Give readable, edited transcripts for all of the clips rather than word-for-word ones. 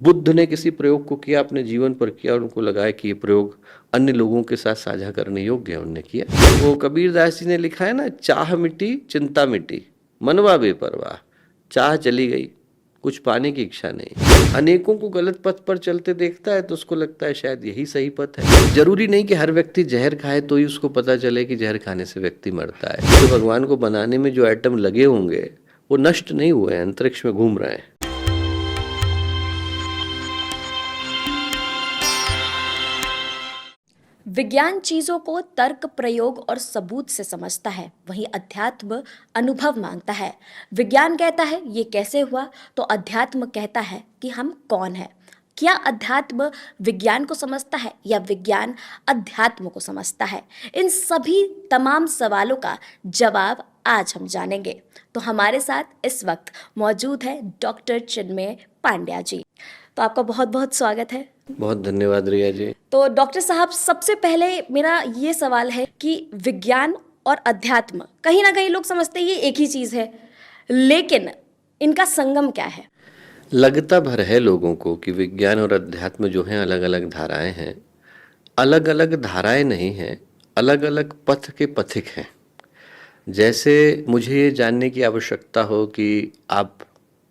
बुद्ध ने किसी प्रयोग को किया, अपने जीवन पर किया और उनको लगा है कि ये प्रयोग अन्य लोगों के साथ साझा करने योग्य है, उन्होंने किया। वो कबीरदास जी ने लिखा है ना, चाह मिटी चिंता मिटी, मनवा बेपरवाह, चाह चली गई, कुछ पाने की इच्छा नहीं। अनेकों को गलत पथ पर चलते देखता है तो उसको लगता है शायद यही सही पथ है। जरूरी नहीं कि हर व्यक्ति जहर खाए तो ही उसको पता चले कि जहर खाने से व्यक्ति मरता है। तो भगवान को बनाने में जो एटम लगे होंगे वो नष्ट नहीं हुए हैं, अंतरिक्ष में घूम रहे हैं। विज्ञान चीजों को तर्क, प्रयोग और सबूत से समझता है, वहीं अध्यात्म अनुभव मांगता है। विज्ञान कहता है ये कैसे हुआ, तो अध्यात्म कहता है कि हम कौन हैं। क्या अध्यात्म विज्ञान को समझता है या विज्ञान अध्यात्म को समझता है? इन सभी तमाम सवालों का जवाब आज हम जानेंगे। तो हमारे साथ इस वक्त मौजूद है डॉक्टर चिन्मय पांड्या जी। तो आपका बहुत बहुत स्वागत है। बहुत धन्यवाद रिया जी। तो डॉक्टर साहब, सबसे पहले मेरा ये सवाल है कि विज्ञान और अध्यात्म, कहीं ना कहीं लोग समझते हैं ये एक ही चीज है, लेकिन इनका संगम क्या है? लगता भर है लोगों को कि विज्ञान और अध्यात्म जो हैं अलग अलग धाराएं हैं। अलग अलग धाराएं नहीं हैं, अलग अलग पथ के पथिक हैं। जैसे मुझे ये जानने की आवश्यकता हो कि आप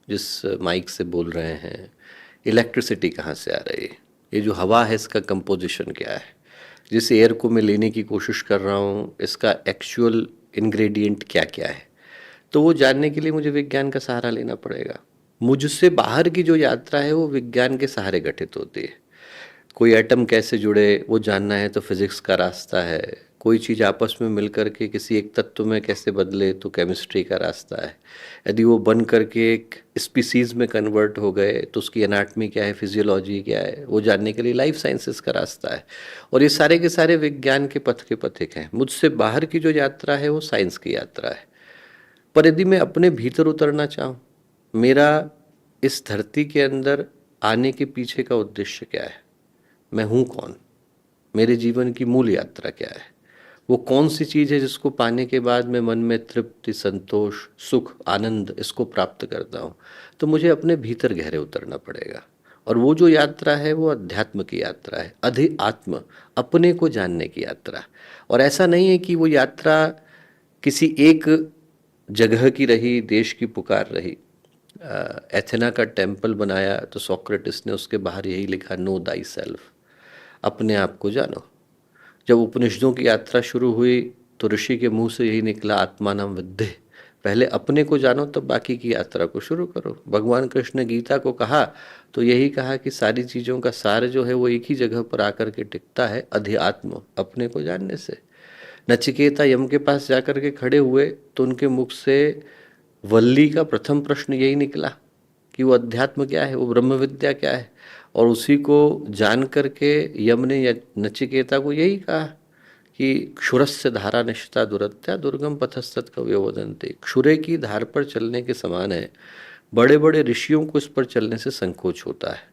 जिस माइक से बोल रहे हैं, इलेक्ट्रिसिटी कहाँ से आ रही है, ये जो हवा है इसका कंपोजिशन क्या है, जिस एयर को मैं लेने की कोशिश कर रहा हूँ इसका एक्चुअल इंग्रेडिएंट क्या क्या है, तो वो जानने के लिए मुझे विज्ञान का सहारा लेना पड़ेगा। मुझसे बाहर की जो यात्रा है वो विज्ञान के सहारे गठित होती है। कोई एटम कैसे जुड़े वो जानना है तो फिजिक्स का रास्ता है। कोई चीज़ आपस में मिल करके किसी एक तत्व में कैसे बदले तो केमिस्ट्री का रास्ता है। यदि वो बन करके एक स्पीसीज में कन्वर्ट हो गए तो उसकी एनाटमी क्या है, फिजियोलॉजी क्या है, वो जानने के लिए लाइफ साइंसेस का रास्ता है। और ये सारे के सारे विज्ञान के पथ के पथिक हैं। मुझसे बाहर की जो यात्रा है वो साइंस की यात्रा है। पर यदि मैं अपने भीतर उतरना चाहूँ, मेरा इस धरती के अंदर आने के पीछे का उद्देश्य क्या है, मैं हूँ कौन, मेरे जीवन की मूल यात्रा क्या है, वो कौन सी चीज़ है जिसको पाने के बाद मैं मन में तृप्ति, संतोष, सुख, आनंद इसको प्राप्त करता हूँ, तो मुझे अपने भीतर गहरे उतरना पड़ेगा। और वो जो यात्रा है वो अध्यात्म की यात्रा है, अधि आत्म, अपने को जानने की यात्रा। और ऐसा नहीं है कि वो यात्रा किसी एक जगह की रही, देश की पुकार रही। एथेना का टेम्पल बनाया तो सोक्रेटिस ने उसके बाहर यही लिखा, नो दाई सेल्फ, अपने आप को जानो। जब उपनिषदों की यात्रा शुरू हुई तो ऋषि के मुंह से यही निकला, आत्मानम विद्धि, पहले अपने को जानो तब बाकी की यात्रा को शुरू करो। भगवान कृष्ण ने गीता को कहा तो यही कहा कि सारी चीज़ों का सार जो है वो एक ही जगह पर आकर के टिकता है, अध्यात्म, अपने को जानने से। नचिकेता यम के पास जाकर के खड़े हुए तो उनके मुख से वल्ली का प्रथम प्रश्न यही निकला कि वो अध्यात्म क्या है, वो ब्रह्म विद्या क्या है। और उसी को जान करके यम ने नचिकेता को यही कहा कि क्षुरस्य धारा निष्ठा दुरत्या दुर्गम पथस्तत् कवयो वदन्ति, क्षुरे की धार पर चलने के समान है, बड़े बड़े ऋषियों को इस पर चलने से संकोच होता है।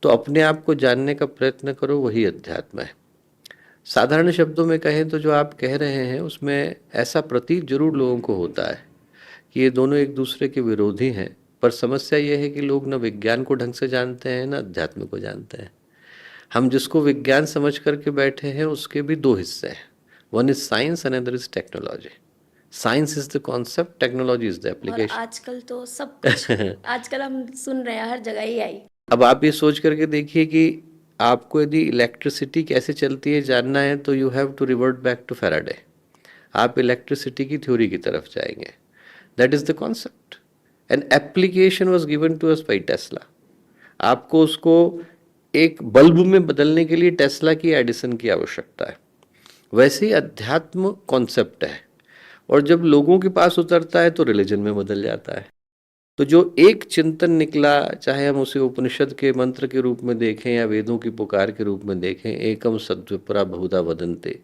तो अपने आप को जानने का प्रयत्न करो, वही अध्यात्म है। साधारण शब्दों में कहें तो जो आप कह रहे हैं उसमें ऐसा प्रतीत जरूर लोगों को होता है कि ये दोनों एक दूसरे के विरोधी हैं। पर समस्या ये है कि लोग न विज्ञान को ढंग से जानते हैं न अध्यात्म को जानते हैं। हम जिसको विज्ञान समझ करके बैठे हैं उसके भी दो हिस्से हैं, one is science, another is technology. Science is the concept, technology is the और एप्लीकेशन। आजकल तो सब कुछ आजकल हम सुन रहे हैं, हर जगह ही आई। अब आप ये सोच करके देखिए कि आपको यदि इलेक्ट्रिसिटी कैसे चलती है जानना है तो you have to revert back to Faraday. आप इलेक्ट्रिसिटी की थ्योरी की तरफ जाएंगे, that is the concept. An application was given to us by Tesla. आपको उसको एक बल्ब में बदलने के लिए टेस्ला की, एडिसन की आवश्यकता है। वैसे ही अध्यात्म कॉन्सेप्ट है, और जब लोगों के पास उतरता है तो रिलीजन में बदल जाता है। तो जो एक चिंतन निकला, चाहे हम उसे उपनिषद के मंत्र के रूप में देखें या वेदों की पुकार के रूप में देखें, एकम सद्विप्रा बहुधा वदन्ते,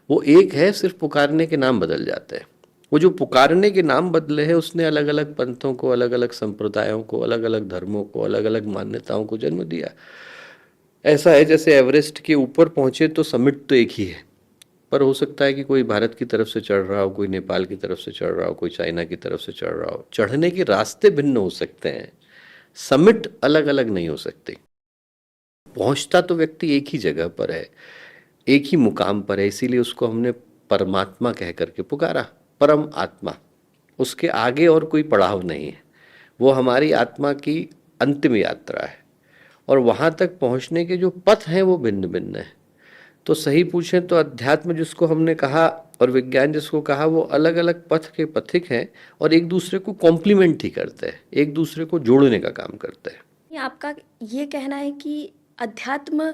वो एक है, सिर्फ पुकारने के नाम बदल जाते हैं। वो जो पुकारने के नाम बदले हैं उसने अलग अलग पंथों को, अलग अलग संप्रदायों को, अलग अलग धर्मों को, अलग अलग मान्यताओं को जन्म दिया। ऐसा है जैसे एवरेस्ट के ऊपर पहुंचे तो समिट तो एक ही है, पर हो सकता है कि कोई भारत की तरफ से चढ़ रहा हो, कोई नेपाल की तरफ से चढ़ रहा हो, कोई चाइना की तरफ से चढ़ रहा हो। चढ़ने के रास्ते भिन्न हो सकते हैं, समिट अलग अलग नहीं हो सकती। पहुंचता तो व्यक्ति एक ही जगह पर है, एक ही मुकाम पर है, इसीलिए उसको हमने परमात्मा कह करके पुकारा, परम आत्मा। उसके आगे और कोई पड़ाव नहीं है, वो हमारी आत्मा की अंतिम यात्रा है। और वहाँ तक पहुँचने के जो पथ हैं वो भिन्न भिन्न हैं। तो सही पूछें तो अध्यात्म जिसको हमने कहा और विज्ञान जिसको कहा, वो अलग अलग पथ के पथिक हैं और एक दूसरे को कॉम्प्लीमेंट ही करते हैं, एक दूसरे को जोड़ने का काम करते हैं। ये आपका ये कहना है कि अध्यात्म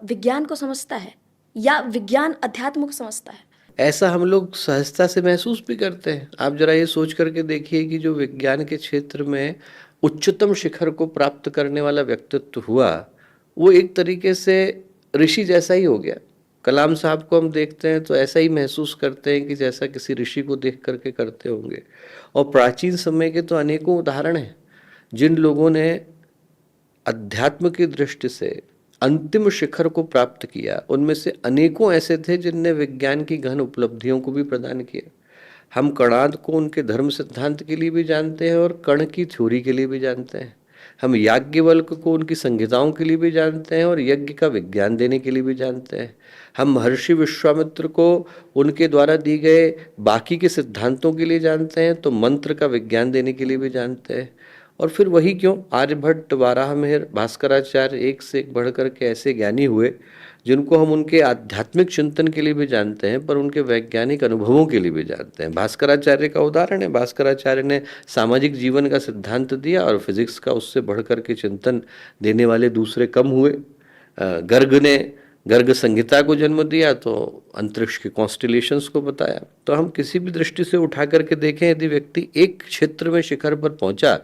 विज्ञान को समझता है या विज्ञान अध्यात्म को समझता है? ऐसा हम लोग सहजता से महसूस भी करते हैं। आप जरा ये सोच करके देखिए कि जो विज्ञान के क्षेत्र में उच्चतम शिखर को प्राप्त करने वाला व्यक्तित्व हुआ, वो एक तरीके से ऋषि जैसा ही हो गया। कलाम साहब को हम देखते हैं तो ऐसा ही महसूस करते हैं कि जैसा किसी ऋषि को देख करके करते होंगे। और प्राचीन समय के तो अनेकों उदाहरण हैं जिन लोगों ने अध्यात्म की दृष्टि से अंतिम शिखर को प्राप्त किया। उनमें से अनेकों ऐसे थे जिनने विज्ञान की गहन उपलब्धियों को भी प्रदान किया। हम कणाद को उनके धर्म सिद्धांत के लिए भी जानते हैं और कण की थ्योरी के लिए भी जानते हैं। हम याज्ञवल्क को उनकी संहिताओं के लिए भी जानते हैं और यज्ञ का विज्ञान देने के लिए भी जानते हैं। हम महर्षि विश्वामित्र को उनके द्वारा दी गए बाकी के सिद्धांतों के लिए जानते हैं, तो मंत्र का विज्ञान देने के लिए भी जानते हैं। और फिर वही क्यों, आर्यभट्ट, वाराहमिहिर, भास्कराचार्य, एक से एक बढ़ करके ऐसे ज्ञानी हुए जिनको हम उनके आध्यात्मिक चिंतन के लिए भी जानते हैं पर उनके वैज्ञानिक अनुभवों के लिए भी जानते हैं। भास्कराचार्य का उदाहरण है, भास्कराचार्य ने सामाजिक जीवन का सिद्धांत दिया और फिजिक्स का उससे बढ़ करके चिंतन देने वाले दूसरे कम हुए। गर्ग ने गर्ग संहिता को जन्म दिया तो अंतरिक्ष के कॉन्स्टिलेशंस को बताया। तो हम किसी भी दृष्टि से उठा करके देखें, यदि व्यक्ति एक क्षेत्र में शिखर पर पहुंचा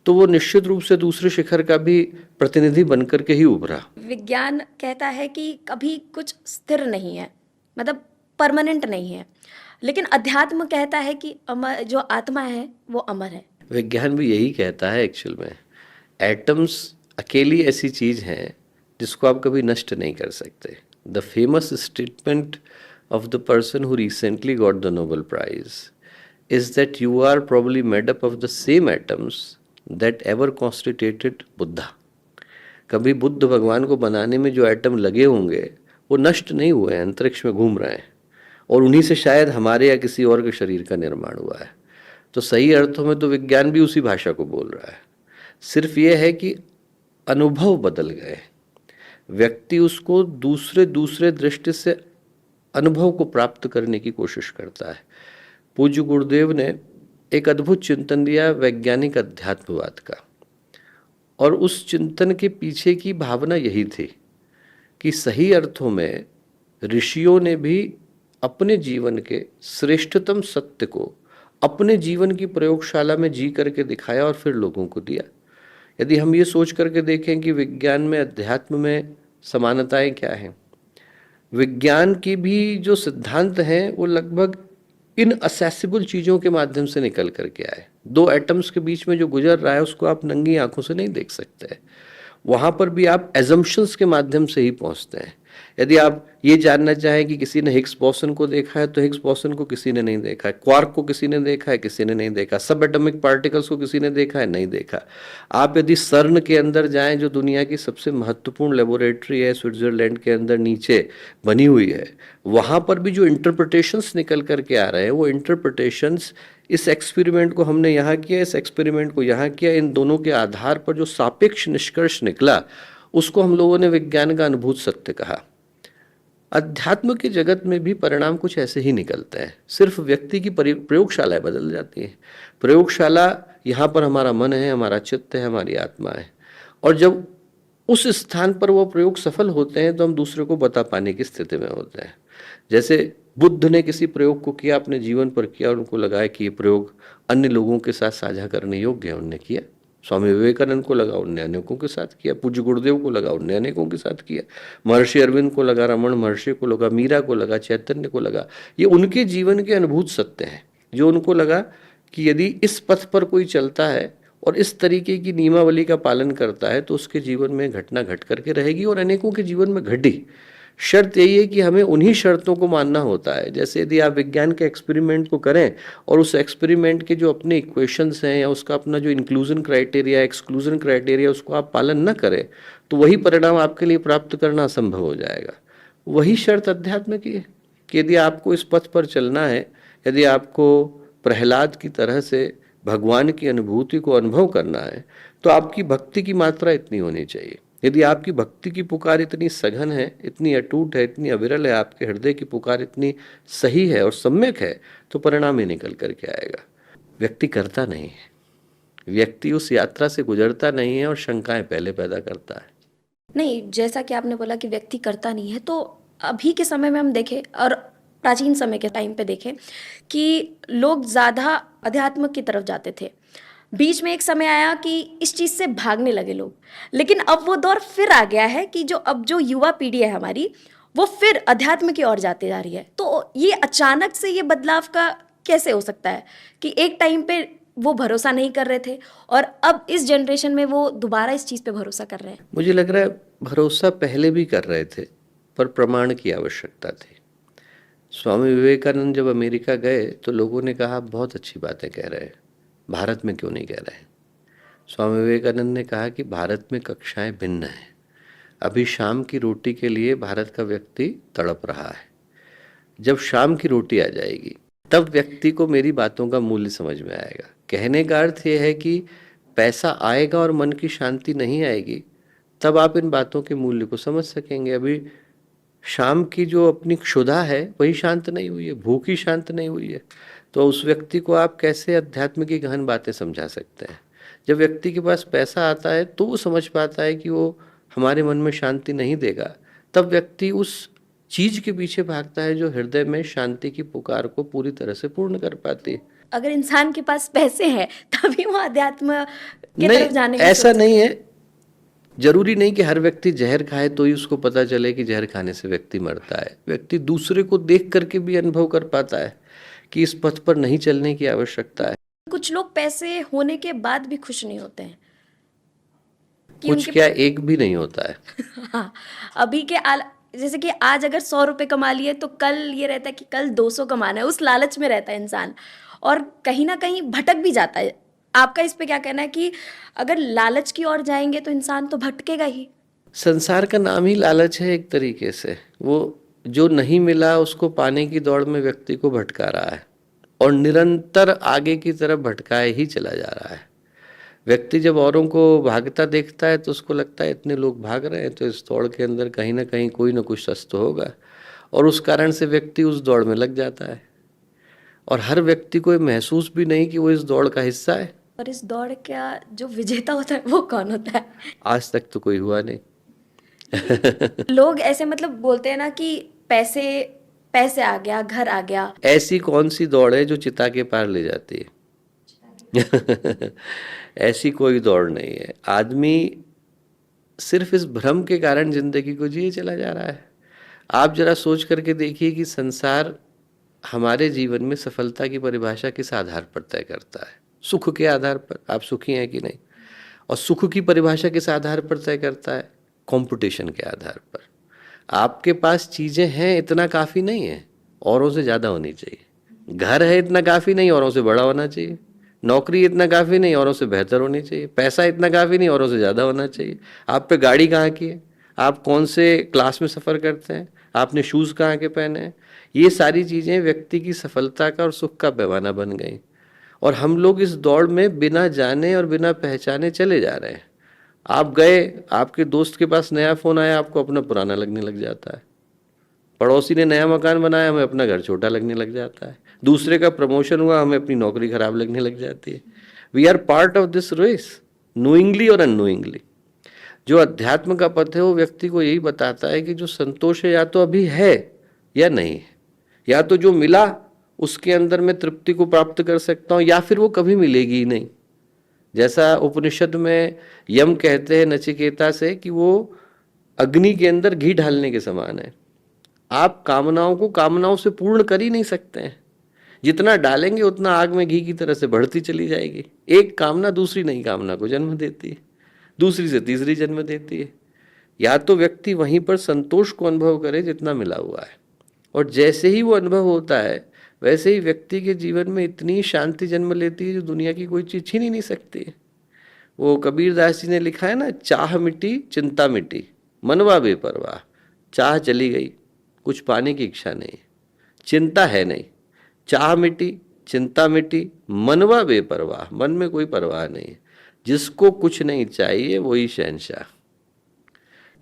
तो वो निश्चित रूप से दूसरे शिखर का भी प्रतिनिधि बनकर के ही उभरा। विज्ञान कहता है कि कभी कुछ स्थिर नहीं है, मतलब परमानेंट नहीं है, लेकिन अध्यात्म कहता है कि अमर जो आत्मा है वो अमर है। विज्ञान भी यही कहता है एक्चुअल में। एटम्स अकेली ऐसी चीज है जिसको आप कभी नष्ट नहीं कर सकते। The famous statement of the person who recently got the Nobel prize is that you are probably made up of the same atoms that ever constituted Buddha. कभी बुद्ध भगवान को बनाने में जो एटम लगे होंगे वो नष्ट नहीं हुए हैं, अंतरिक्ष में घूम रहे हैं और उन्हीं से शायद हमारे या किसी और के शरीर का निर्माण हुआ है। तो सही अर्थों में तो विज्ञान भी उसी भाषा को बोल रहा है। सिर्फ ये है कि अनुभव बदल गए, व्यक्ति उसको दूसरे दूसरे दृष्टि से अनुभव को प्राप्त करने की कोशिश करता है। पूज्य गुरुदेव ने एक अद्भुत चिंतन दिया वैज्ञानिक अध्यात्मवाद का, और उस चिंतन के पीछे की भावना यही थी कि सही अर्थों में ऋषियों ने भी अपने जीवन के श्रेष्ठतम सत्य को अपने जीवन की प्रयोगशाला में जी करके दिखाया और फिर लोगों को दिया। यदि हम ये सोच करके देखें कि विज्ञान में अध्यात्म में समानताएं क्या हैं, विज्ञान की भी जो सिद्धांत हैं वो लगभग इन असेसिबल चीज़ों के माध्यम से निकल करके आए। दो एटम्स के बीच में जो गुजर रहा है उसको आप नंगी आंखों से नहीं देख सकते। वहाँ पर भी आप एजम्पशंस के माध्यम से ही पहुँचते हैं। यदि आप ये जानना चाहें कि किसी ने हिग्स बोसन को देखा है तो हिग्स बोसन को किसी ने नहीं देखा है, क्वार्क को किसी ने देखा है, किसी ने नहीं देखा, सब एटॉमिक पार्टिकल्स को किसी ने देखा है, नहीं देखा। आप यदि सर्न के अंदर जाएं जो दुनिया की सबसे महत्वपूर्ण लेबोरेटरी है, स्विट्जरलैंड के अंदर नीचे बनी हुई है, वहाँ पर भी जो इंटरप्रिटेशंस निकल करके आ रहे हैं वो इंटरप्रिटेशंस इस एक्सपेरिमेंट को हमने यहाँ किया, इस एक्सपेरिमेंट को यहाँ किया, इन दोनों के आधार पर जो सापेक्ष निष्कर्ष निकला उसको हम लोगों ने विज्ञान का अनुभूत सत्य कहा। अध्यात्म के जगत में भी परिणाम कुछ ऐसे ही निकलते हैं, सिर्फ व्यक्ति की प्रयोगशालाएं बदल जाती हैं। प्रयोगशाला यहाँ पर हमारा मन है, हमारा चित्त है, हमारी आत्मा है, और जब उस स्थान पर वो प्रयोग सफल होते हैं तो हम दूसरे को बता पाने की स्थिति में होते हैं। जैसे बुद्ध ने किसी प्रयोग को किया, अपने जीवन पर किया और उनको लगा कि ये प्रयोग अन्य लोगों के साथ साझा करने योग्य है, उनने किया। स्वामी विवेकानंद को लगा, उनने अनेकों के साथ किया। पूज्य गुरुदेव को लगा, उनने अनेकों के साथ किया। महर्षि अरविंद को लगा, रमण महर्षि को लगा, मीरा को लगा, चैतन्य को लगा। ये उनके जीवन के अनुभूत सत्य हैं जो उनको लगा कि यदि इस पथ पर कोई चलता है और इस तरीके की नियमावली का पालन करता है तो उसके जीवन में घटना घट करके रहेगी, और अनेकों के जीवन में घटी। शर्त यही है कि हमें उन्हीं शर्तों को मानना होता है। जैसे यदि आप विज्ञान के एक्सपेरिमेंट को करें और उस एक्सपेरिमेंट के जो अपने इक्वेशंस हैं या उसका अपना जो इंक्लूजन क्राइटेरिया एक्सक्लूजन क्राइटेरिया उसको आप पालन न करें, तो वही परिणाम आपके लिए प्राप्त करना असंभव हो जाएगा। वही शर्त अध्यात्म की है कि यदि आपको इस पथ पर चलना है, यदि आपको प्रहलाद की तरह से भगवान की अनुभूति को अनुभव करना है, तो आपकी भक्ति की मात्रा इतनी होनी चाहिए। यदि आपकी भक्ति की पुकार इतनी सघन है, इतनी अटूट है, इतनी अविरल है, आपके हृदय की पुकार इतनी सही है और सम्यक है, तो परिणाम ही निकल करके आएगा। व्यक्ति करता नहीं है, व्यक्ति उस यात्रा से गुजरता नहीं है और शंकाएं पहले पैदा करता है। नहीं, जैसा कि आपने बोला कि व्यक्ति करता नहीं है, तो अभी के समय में हम देखें और प्राचीन समय के टाइम पे देखें कि लोग ज़्यादा अध्यात्म की तरफ जाते थे। बीच में एक समय आया कि इस चीज़ से भागने लगे लोग, लेकिन अब वो दौर फिर आ गया है कि जो युवा पीढ़ी है हमारी, वो फिर अध्यात्म की ओर जाती जा रही है। तो ये अचानक से ये बदलाव का कैसे हो सकता है कि एक टाइम पे वो भरोसा नहीं कर रहे थे और अब इस जनरेशन में वो दोबारा इस चीज़ पे भरोसा कर रहे हैं? मुझे लग रहा है भरोसा पहले भी कर रहे थे, पर प्रमाण की आवश्यकता थी। स्वामी विवेकानंद जब अमेरिका गए तो लोगों ने कहा बहुत अच्छी बातें कह रहे हैं, भारत में क्यों नहीं कह रहे हैं। स्वामी विवेकानंद ने कहा कि भारत में कक्षाएं भिन्न हैं। अभी शाम की रोटी के लिए भारत का व्यक्ति तड़प रहा है। जब शाम की रोटी आ जाएगी तब व्यक्ति को मेरी बातों का मूल्य समझ में आएगा। कहने का अर्थ यह है कि पैसा आएगा और मन की शांति नहीं आएगी, तब आप इन बातों के मूल्य को समझ सकेंगे। अभी शाम की जो अपनी क्षुधा है वही शांत नहीं हुई है, भूख ही शांत नहीं हुई है, तो उस व्यक्ति को आप कैसे अध्यात्म की गहन बातें समझा सकते हैं। जब व्यक्ति के पास पैसा आता है तो वो समझ पाता है कि वो हमारे मन में शांति नहीं देगा, तब व्यक्ति उस चीज के पीछे भागता है जो हृदय में शांति की पुकार को पूरी तरह से पूर्ण कर पाती है। अगर इंसान के पास पैसे हैं तभी वो अध्यात्म की नहीं, तरफ जाने की ऐसा सोच नहीं है। जरूरी नहीं कि हर व्यक्ति जहर खाए तो ही उसको पता चले कि जहर खाने से व्यक्ति मरता है। व्यक्ति दूसरे को देख करके भी अनुभव कर पाता है कि इस पथ पर नहीं चलने की आवश्यकता है। कुछ लोग पैसे होने के बाद भी खुश नहीं होते हैं कि कुछ उनके क्या, एक भी नहीं होता है। हाँ, अभी के जैसे कि आज अगर 100 रुपए कमा लिए तो कल ये रहता है कि कल 200 कमाना है, उस लालच में रहता है इंसान और कहीं ना कहीं भटक भी जाता है। आपका इस पे क्या कहना है कि अगर लालच की ओर जाएंगे तो इंसान तो भटकेगा ही? संसार का नाम ही लालच है एक तरीके से। वो जो नहीं मिला उसको पाने की दौड़ में व्यक्ति को भटका रहा है और निरंतर आगे की तरफ भटकाए ही चला जा रहा है। व्यक्ति जब औरों को भागता देखता है तो उसको लगता है इतने लोग भाग रहे हैं तो इस दौड़ के अंदर कहीं ना कहीं कोई ना कुछ सच तो होगा, और उस कारण से व्यक्ति उस दौड़ में लग जाता है। और हर व्यक्ति को ये महसूस भी नहीं कि वो इस दौड़ का हिस्सा है। और इस दौड़ का जो विजेता होता है वो कौन होता है? आज तक तो कोई हुआ नहीं। लोग ऐसे मतलब बोलते हैं ना कि पैसे पैसे आ गया, घर आ गया। ऐसी कौन सी दौड़ है जो चिता के पार ले जाती है? ऐसी कोई दौड़ नहीं है। आदमी सिर्फ इस भ्रम के कारण जिंदगी को जिए चला जा रहा है। आप जरा सोच करके देखिए कि संसार हमारे जीवन में सफलता की परिभाषा किस आधार पर तय करता है? सुख के आधार पर। आप सुखी हैं कि नहीं? और सुख की परिभाषा किस आधार पर तय करता है? कंपटीशन के आधार पर। आपके पास चीजें हैं इतना काफी नहीं है, औरों से ज्यादा होनी चाहिए। घर है इतना काफी नहीं, औरों से बड़ा होना चाहिए। नौकरी इतना काफी नहीं, औरों से बेहतर होनी चाहिए। पैसा इतना काफी नहीं, औरों से ज्यादा होना चाहिए। आप पे गाड़ी कहाँ की है, आप कौन से क्लास में सफर करते हैं, आपने शूज कहाँ के पहने हैं, ये सारी चीजें व्यक्ति की सफलता का और सुख का पैमाना बन गई। और हम लोग इस दौड़ में बिना जाने और बिना पहचाने चले जा रहे हैं। आप गए, आपके दोस्त के पास नया फोन आया, आपको अपना पुराना लगने लग जाता है। पड़ोसी ने नया मकान बनाया, हमें अपना घर छोटा लगने लग जाता है। दूसरे का प्रमोशन हुआ, हमें अपनी नौकरी खराब लगने लग जाती है। We are part of this race, knowingly और अननोइंगली। जो अध्यात्म का पथ है वो व्यक्ति को यही बताता है कि जो संतोष है या तो अभी है या नहीं है, या तो जो मिला उसके अंदर मैं तृप्ति को प्राप्त कर सकता हूं, या फिर वो कभी मिलेगी ही नहीं। जैसा उपनिषद में यम कहते हैं नचिकेता से कि वो अग्नि के अंदर घी डालने के समान है। आप कामनाओं को कामनाओं से पूर्ण कर ही नहीं सकते हैं। जितना डालेंगे उतना आग में घी की तरह से बढ़ती चली जाएगी। एक कामना दूसरी नई कामना को जन्म देती है, दूसरी से तीसरी जन्म देती है। या तो व्यक्ति वहीं पर संतोष को अनुभव करे जितना मिला हुआ है, और जैसे ही वो अनुभव होता है वैसे ही व्यक्ति के जीवन में इतनी शांति जन्म लेती है जो दुनिया की कोई चीज छीन ही नहीं सकती है। वो कबीरदास जी ने लिखा है ना, चाह मिटी चिंता मिटी मनवा बेपरवाह। चाह चली गई, कुछ पाने की इच्छा नहीं, चिंता है नहीं, चाह मिटी चिंता मिटी मनवा बेपरवाह, मन में कोई परवाह नहीं है। जिसको कुछ नहीं चाहिए वही शहंशाह।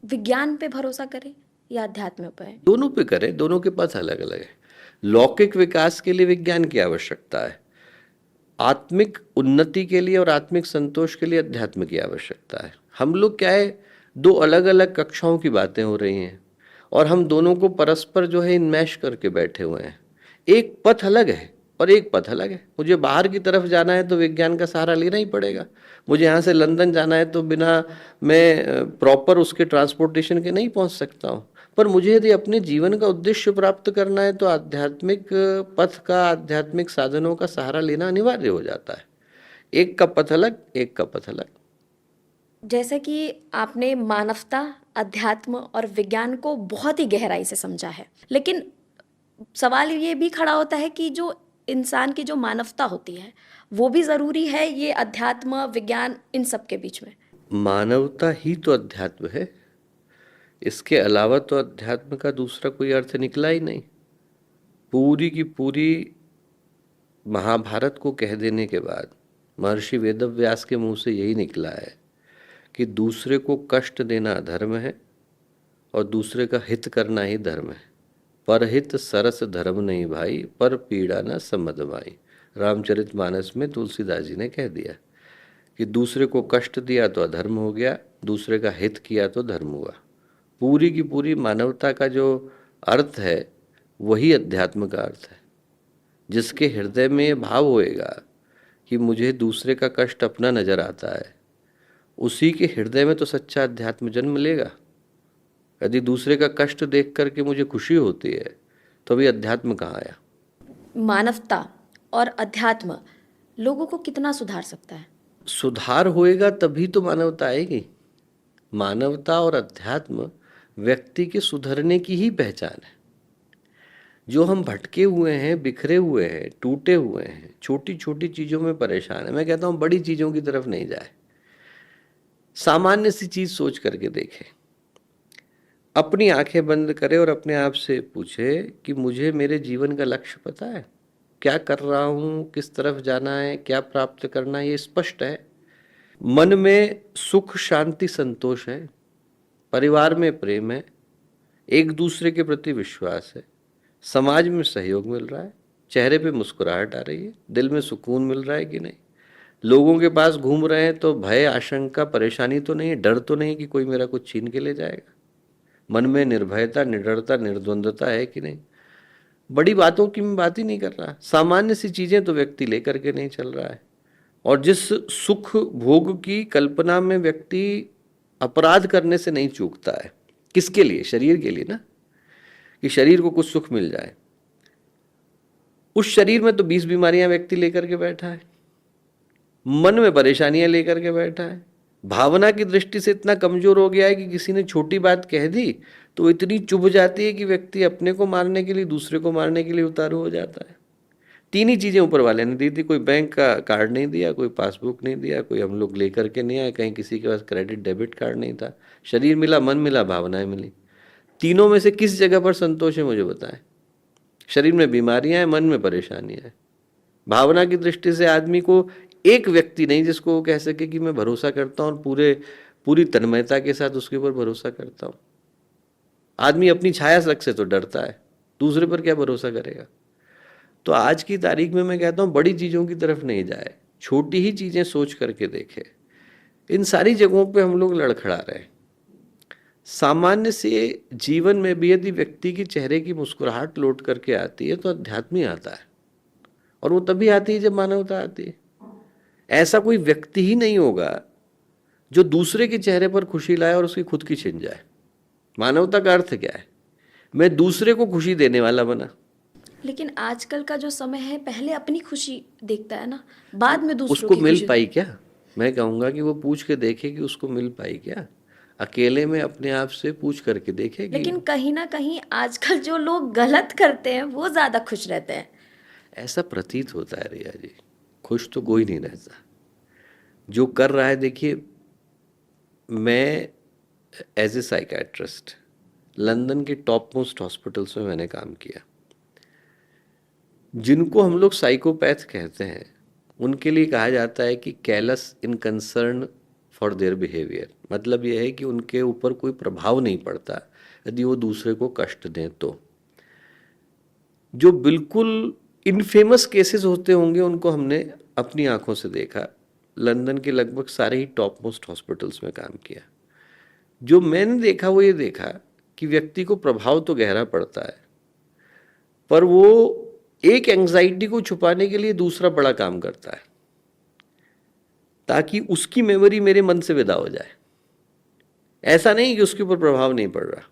विज्ञान पे भरोसा करें या अध्यात्म पे? दोनों पे करें, दोनों के पथ अलग अलग है। लौकिक विकास के लिए विज्ञान की आवश्यकता है, आत्मिक उन्नति के लिए और आत्मिक संतोष के लिए अध्यात्म की आवश्यकता है। हम लोग क्या है, दो अलग अलग कक्षाओं की बातें हो रही हैं और हम दोनों को परस्पर जो है इनमैश करके बैठे हुए हैं। एक पथ अलग है और एक पथ अलग है। मुझे बाहर की तरफ जाना है तो विज्ञान का सहारा लेना ही पड़ेगा। मुझे यहाँ से लंदन जाना है तो बिना मैं प्रॉपर उसके ट्रांसपोर्टेशन के नहीं पहुँच सकता हूँ। पर मुझे यदि अपने जीवन का उद्देश्य प्राप्त करना है तो आध्यात्मिक पथ का, आध्यात्मिक साधनों का सहारा लेना अनिवार्य हो जाता है। एक का पथ अलग, एक का पथ अलग। जैसे कि आपने मानवता, अध्यात्म और विज्ञान को बहुत ही गहराई से समझा है, लेकिन सवाल ये भी खड़ा होता है कि जो इंसान की जो मानवता होती है वो भी ज़रूरी है ये अध्यात्म, विज्ञान, इन सब के बीच में? मानवता ही तो अध्यात्म है, इसके अलावा तो अध्यात्म का दूसरा कोई अर्थ निकला ही नहीं। पूरी की पूरी महाभारत को कह देने के बाद महर्षि वेदव्यास के मुंह से यही निकला है कि दूसरे को कष्ट देना अधर्म है और दूसरे का हित करना ही धर्म है। परहित सरस धर्म नहीं भाई, पर पीड़ा न समझ भाई। रामचरितमानस में तुलसीदास जी ने कह दिया कि दूसरे को कष्ट दिया तो अधर्म हो गया, दूसरे का हित किया तो धर्म हुआ। पूरी की पूरी मानवता का जो अर्थ है वही अध्यात्म का अर्थ है। जिसके हृदय में ये भाव होएगा कि मुझे दूसरे का कष्ट अपना नजर आता है, उसी के हृदय में तो सच्चा अध्यात्म जन्म लेगा। यदि दूसरे का कष्ट देख करके मुझे खुशी होती है तो अभी अध्यात्म कहाँ आया? मानवता और अध्यात्म लोगों को कितना सुधार सकता है? सुधार होएगा तभी तो मानवता आएगी। मानवता और अध्यात्म व्यक्ति के सुधरने की ही पहचान है। जो हम भटके हुए हैं, बिखरे हुए हैं, टूटे हुए हैं, छोटी छोटी चीजों में परेशान है, मैं कहता हूं बड़ी चीजों की तरफ नहीं जाए, सामान्य सी चीज सोच करके देखे। अपनी आंखें बंद करे और अपने आप से पूछे कि मुझे मेरे जीवन का लक्ष्य पता है, क्या कर रहा हूं, किस तरफ जाना है, क्या प्राप्त करना है, ये स्पष्ट है। मन में सुख, शांति, संतोष है, परिवार में प्रेम है, एक दूसरे के प्रति विश्वास है, समाज में सहयोग मिल रहा है, चेहरे पे मुस्कुराहट आ रही है, दिल में सुकून मिल रहा है कि नहीं, लोगों के पास घूम रहे हैं तो भय, आशंका, परेशानी तो नहीं, डर तो नहीं कि कोई मेरा कुछ छीन के ले जाएगा, मन में निर्भयता, निडरता, निर्द्वंदता है कि नहीं। बड़ी बातों की मैं बात ही नहीं कर रहा, सामान्य सी चीजें तो व्यक्ति लेकर के नहीं चल रहा है। और जिस सुख भोग की कल्पना में व्यक्ति अपराध करने से नहीं चूकता है, किसके लिए? शरीर के लिए ना, कि शरीर को कुछ सुख मिल जाए। उस शरीर में तो 20 बीमारियां व्यक्ति लेकर के बैठा है, मन में परेशानियां लेकर के बैठा है, भावना की दृष्टि से इतना कमजोर हो गया है कि किसी ने छोटी बात कह दी तो इतनी चुभ जाती है कि व्यक्ति अपने को मारने के लिए, दूसरे को मारने के लिए उतारू हो जाता है। तीन ही चीजें ऊपर वाले ने दी थी, कोई बैंक का कार्ड नहीं दिया, कोई पासबुक नहीं दिया, कोई हम लोग लेकर के नहीं आए, कहीं किसी के पास क्रेडिट डेबिट कार्ड नहीं था। शरीर मिला, मन मिला, भावनाएं मिली। तीनों में से किस जगह पर संतोष है मुझे बताएं? शरीर में बीमारियां हैं, मन में परेशानियां हैं। भावना की दृष्टि से आदमी को एक व्यक्ति नहीं जिसको वो कह सके कि मैं भरोसा करता हूँ और पूरी तन्मयता के साथ उसके ऊपर भरोसा करता हूँ। आदमी अपनी छाया शख्स से तो डरता है, दूसरे पर क्या भरोसा करेगा? तो आज की तारीख में मैं कहता हूँ बड़ी चीजों की तरफ नहीं जाए, छोटी ही चीजें सोच करके देखे। इन सारी जगहों पे हम लोग लड़खड़ा रहे हैं। सामान्य से जीवन में भी यदि व्यक्ति की चेहरे की मुस्कुराहट लौट करके आती है तो अध्यात्म ही आता है, और वो तभी आती है जब मानवता आती है। ऐसा कोई व्यक्ति ही नहीं होगा जो दूसरे के चेहरे पर खुशी लाए और उसकी खुद की छिन जाए। मानवता का अर्थ क्या है? मैं दूसरे को खुशी देने वाला बना। लेकिन आजकल का जो समय है, पहले अपनी खुशी देखता है ना, बाद में दूसरों उसको की मिल खुशी। पाई क्या? मैं कहूंगा कि वो पूछ के देखे कि उसको मिल पाई क्या। अकेले में अपने आप से पूछ करके देखे कि लेकिन कहीं ना कहीं आजकल जो लोग गलत करते हैं वो ज्यादा खुश रहते हैं। ऐसा प्रतीत होता है रिया जी। खुश तो कोई नहीं रहता जो कर रहा है। देखिए, मैं एज ए साइकेट्रिस्ट लंदन के टॉप मोस्ट हॉस्पिटल्स में मैंने काम किया। जिनको हम लोग साइकोपैथ कहते हैं उनके लिए कहा जाता है कि callus in concern for their behaviour. मतलब यह है कि उनके ऊपर कोई प्रभाव नहीं पड़ता यदि वो दूसरे को कष्ट दें। तो जो बिल्कुल इनफेमस केसेस होते होंगे उनको हमने अपनी आंखों से देखा। लंदन के लगभग सारे ही टॉप मोस्ट हॉस्पिटल्स में काम किया। जो मैंने देखा वो ये देखा कि व्यक्ति को प्रभाव तो गहरा पड़ता है, पर वो एक एंजाइटी को छुपाने के लिए दूसरा बड़ा काम करता है ताकि उसकी मेमोरी मेरे मन से विदा हो जाए। ऐसा नहीं कि उसके ऊपर प्रभाव नहीं पड़ रहा,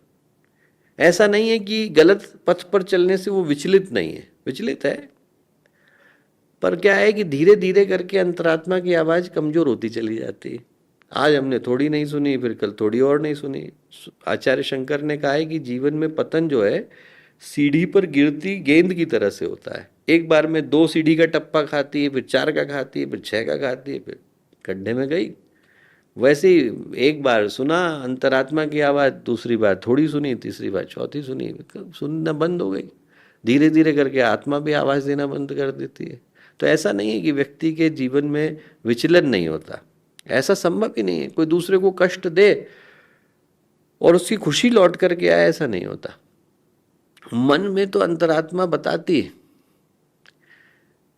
ऐसा नहीं है कि गलत पथ पर चलने से वो विचलित नहीं है, विचलित है। पर क्या है कि धीरे धीरे करके अंतरात्मा की आवाज कमजोर होती चली जाती है। आज हमने थोड़ी नहीं सुनी, फिर कल थोड़ी और नहीं सुनी। आचार्य शंकर ने कहा है कि जीवन में पतन जो है सीढ़ी पर गिरती गेंद की तरह से होता है। एक बार में 2 सीढ़ी का टप्पा खाती है, फिर 4 का खाती है, फिर 6 का खाती है, फिर गड्ढे में गई। वैसे ही एक बार सुना अंतरात्मा की आवाज़, दूसरी बार थोड़ी सुनी, तीसरी बार चौथी सुनी, सुनना बंद हो गई। धीरे धीरे करके आत्मा भी आवाज़ देना बंद कर देती है। तो ऐसा नहीं है कि व्यक्ति के जीवन में विचलन नहीं होता, ऐसा संभव ही नहीं है। कोई दूसरे को कष्ट दे और उसकी खुशी लौट करके आए, ऐसा नहीं होता। मन में तो अंतरात्मा बताती है,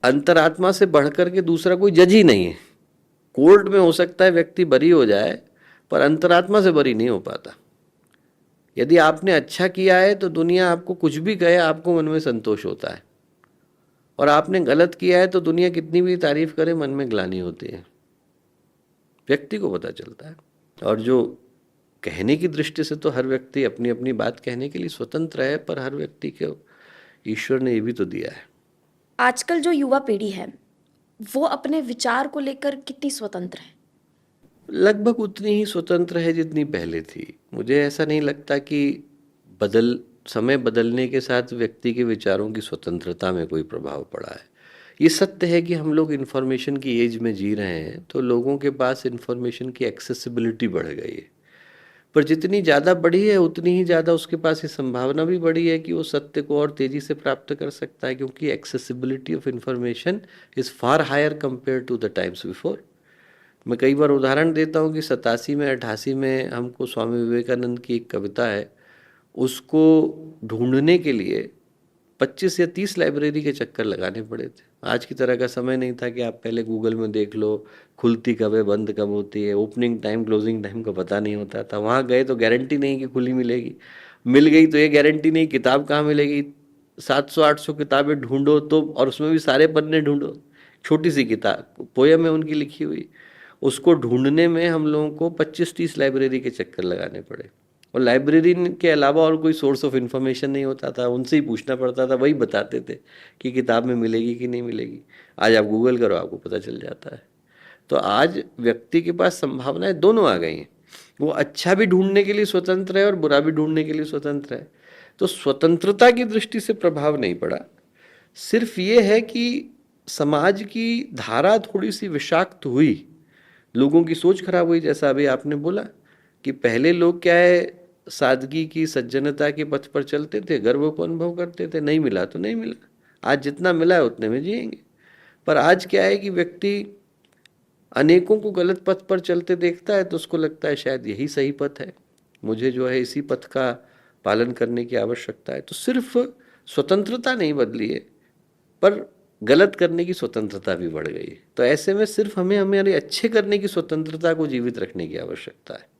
अंतरात्मा से बढ़कर के दूसरा कोई जज ही नहीं है। कोर्ट में हो सकता है व्यक्ति बरी हो जाए, पर अंतरात्मा से बरी नहीं हो पाता। यदि आपने अच्छा किया है तो दुनिया आपको कुछ भी कहे, आपको मन में संतोष होता है, और आपने गलत किया है तो दुनिया कितनी भी तारीफ करे, मन में ग्लानि होती है। व्यक्ति को पता चलता है। और जो कहने की दृष्टि से तो हर व्यक्ति अपनी अपनी बात कहने के लिए स्वतंत्र है, पर हर व्यक्ति को ईश्वर ने ये भी तो दिया है। आजकल जो युवा पीढ़ी है वो अपने विचार को लेकर कितनी स्वतंत्र है? लगभग उतनी ही स्वतंत्र है जितनी पहले थी। मुझे ऐसा नहीं लगता कि समय बदलने के साथ व्यक्ति के विचारों की स्वतंत्रता में कोई प्रभाव पड़ा है। ये सत्य है कि हम लोग इन्फॉर्मेशन की एज में जी रहे हैं, तो लोगों के पास इन्फॉर्मेशन की एक्सेसिबिलिटी बढ़ गई है। पर जितनी ज़्यादा बढ़ी है उतनी ही ज़्यादा उसके पास ये संभावना भी बढ़ी है कि वो सत्य को और तेज़ी से प्राप्त कर सकता है, क्योंकि accessibility of information is far higher compare to the times before. मैं कई बार उदाहरण देता हूँ कि 87 में 88 में हमको स्वामी विवेकानंद की एक कविता है, उसको ढूंढने के लिए 25 या 30 लाइब्रेरी के चक्कर लगाने पड़े थे। आज की तरह का समय नहीं था कि आप पहले गूगल में देख लो खुलती कब है, बंद कब होती है, ओपनिंग टाइम क्लोजिंग टाइम का पता नहीं होता था। वहाँ गए तो गारंटी नहीं कि खुली मिलेगी, मिल गई तो ये गारंटी नहीं किताब कहाँ मिलेगी। 700-800 किताबें ढूंढो तो, और उसमें भी सारे पन्ने ढूंढो। छोटी सी किताब पोयम है उनकी लिखी हुई, उसको ढूंढने में हम लोगों को 25-30 लाइब्रेरी के चक्कर लगाने पड़े। और लाइब्रेरी के अलावा और कोई सोर्स ऑफ इन्फॉर्मेशन नहीं होता था, उनसे ही पूछना पड़ता था, वही बताते थे कि किताब में मिलेगी कि नहीं मिलेगी। आज आप गूगल करो, आपको पता चल जाता है। तो आज व्यक्ति के पास संभावनाएं दोनों आ गई हैं। वो अच्छा भी ढूंढने के लिए स्वतंत्र है और बुरा भी ढूंढने के लिए स्वतंत्र है। तो स्वतंत्रता की दृष्टि से प्रभाव नहीं पड़ा, सिर्फ ये है कि समाज की धारा थोड़ी सी विषाक्त हुई, लोगों की सोच खराब हुई। जैसा अभी आपने बोला कि पहले लोग क्या है, सादगी की सज्जनता के पथ पर चलते थे, गर्व को अनुभव करते थे, नहीं मिला तो नहीं मिला, आज जितना मिला है उतने में जिएंगे। पर आज क्या है कि व्यक्ति अनेकों को गलत पथ पर चलते देखता है तो उसको लगता है शायद यही सही पथ है, मुझे जो है इसी पथ का पालन करने की आवश्यकता है। तो सिर्फ स्वतंत्रता नहीं बदली है, पर गलत करने की स्वतंत्रता भी बढ़ गई है। तो ऐसे में सिर्फ हमें हमारे अच्छे करने की स्वतंत्रता को जीवित रखने की आवश्यकता है।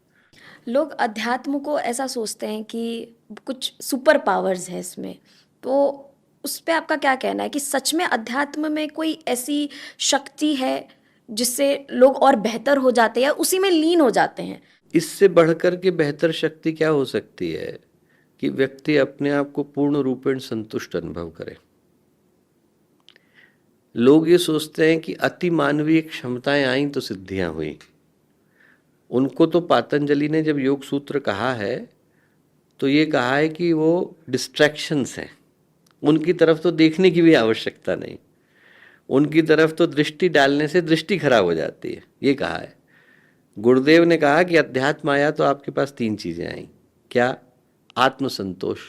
लोग अध्यात्म को ऐसा सोचते हैं कि कुछ सुपर पावर्स है इसमें, तो उस पे आपका क्या कहना है कि सच में अध्यात्म में कोई ऐसी शक्ति है जिससे लोग और बेहतर हो जाते हैं या उसी में लीन हो जाते हैं? इससे बढ़कर के बेहतर शक्ति क्या हो सकती है कि व्यक्ति अपने आप को पूर्ण रूपेण संतुष्ट अनुभव करे। लोग ये सोचते हैं कि अति मानवीय क्षमताएं आई तो सिद्धियां हुई। उनको तो पातंजलि ने जब योग सूत्र कहा है तो ये कहा है कि वो डिस्ट्रैक्शंस हैं, उनकी तरफ तो देखने की भी आवश्यकता नहीं, उनकी तरफ तो दृष्टि डालने से दृष्टि खराब हो जाती है, ये कहा है। गुरुदेव ने कहा कि अध्यात्म आया तो आपके पास तीन चीजें आई। क्या? आत्मसंतोष,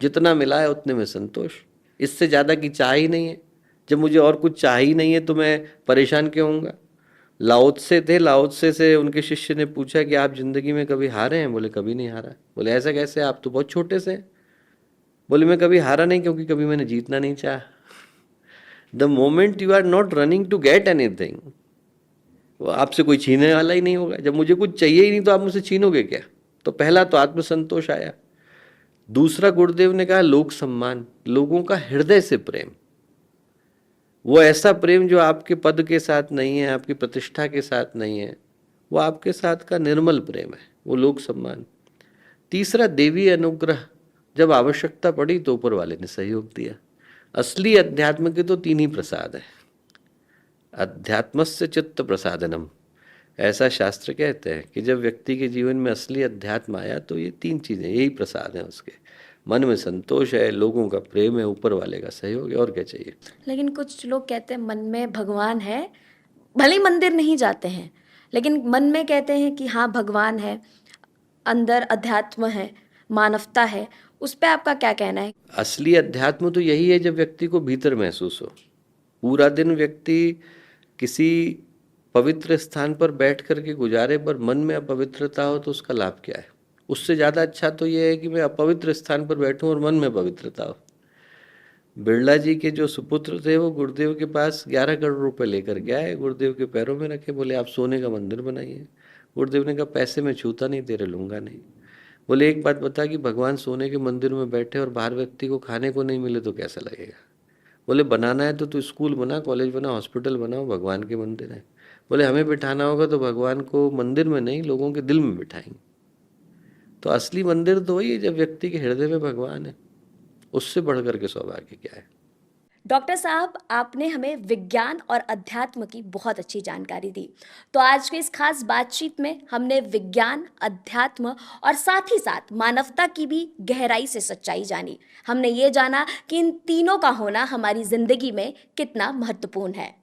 जितना मिला है उतने में संतोष, इससे ज्यादा की चाह ही नहीं है। जब मुझे और कुछ चाह ही नहीं है तो मैं परेशान क्यों होऊंगा? लाओत्से थे, लाओत्से से उनके शिष्य ने पूछा कि आप जिंदगी में कभी हारे हैं? बोले कभी नहीं हारा। बोले ऐसा कैसे, आप तो बहुत छोटे से हैं। बोले मैं कभी हारा नहीं क्योंकि कभी मैंने जीतना नहीं चाहा। The moment you are not running to get anything, वो आपसे कोई छीनने वाला ही नहीं होगा। जब मुझे कुछ चाहिए ही नहीं तो आप मुझसे छीनोगे क्या? तो पहला तो आत्मसंतोष आया। दूसरा गुरुदेव ने कहा लोक सम्मान, लोगों का हृदय से प्रेम, वो ऐसा प्रेम जो आपके पद के साथ नहीं है, आपकी प्रतिष्ठा के साथ नहीं है, वो आपके साथ का निर्मल प्रेम है, वो लोक सम्मान। तीसरा देवी अनुग्रह, जब आवश्यकता पड़ी तो ऊपर वाले ने सहयोग दिया। असली अध्यात्म के तो तीन ही प्रसाद है। अध्यात्मस्य चित्त प्रसादनम, ऐसा शास्त्र कहते हैं कि जब व्यक्ति के जीवन में असली अध्यात्म आया तो ये तीन चीजें, यही प्रसाद हैं उसके। मन में संतोष है, लोगों का प्रेम है, ऊपर वाले का सहयोग है, और क्या चाहिए? लेकिन कुछ लोग कहते हैं मन में भगवान है, भले ही मंदिर नहीं जाते हैं, लेकिन मन में कहते हैं कि हाँ भगवान है, अंदर अध्यात्म है, मानवता है। उस पे आपका क्या कहना है? असली अध्यात्म तो यही है जब व्यक्ति को भीतर महसूस हो। पूरा दिन व्यक्ति किसी पवित्र स्थान पर बैठ करके गुजारे पर मन में अपवित्रता हो तो उसका लाभ क्या है? उससे ज़्यादा अच्छा तो ये है कि मैं अपवित्र स्थान पर बैठूं और मन में पवित्रता हो। बिरला जी के जो सुपुत्र थे वो गुरुदेव के पास 11 करोड़ रुपए लेकर के आए, गुरुदेव के पैरों में रखे, बोले आप सोने का मंदिर बनाइए। गुरुदेव ने कहा पैसे में छूता नहीं, तेरे लूंगा नहीं। बोले एक बात बता कि भगवान सोने के मंदिर में बैठे और बाहर व्यक्ति को खाने को नहीं मिले तो कैसा लगेगा? बोले बनाना है तो तू स्कूल बना, कॉलेज बना, हॉस्पिटल बनाओ, भगवान के मंदिर है। बोले हमें बिठाना होगा तो भगवान को मंदिर में नहीं, लोगों के दिल में बिठाएंगे। तो असली मंदिर तो वही है जब व्यक्ति के हृदय में भगवान है, उससे बढ़कर के सौभाग्य क्या है? डॉक्टर साहब, आपने हमें विज्ञान और अध्यात्म की बहुत अच्छी जानकारी दी। तो आज के इस खास बातचीत में हमने विज्ञान, अध्यात्म और साथ ही साथ मानवता की भी गहराई से सच्चाई जानी। हमने ये जाना कि इन तीनों का होना हमारी जिंदगी में कितना महत्वपूर्ण है।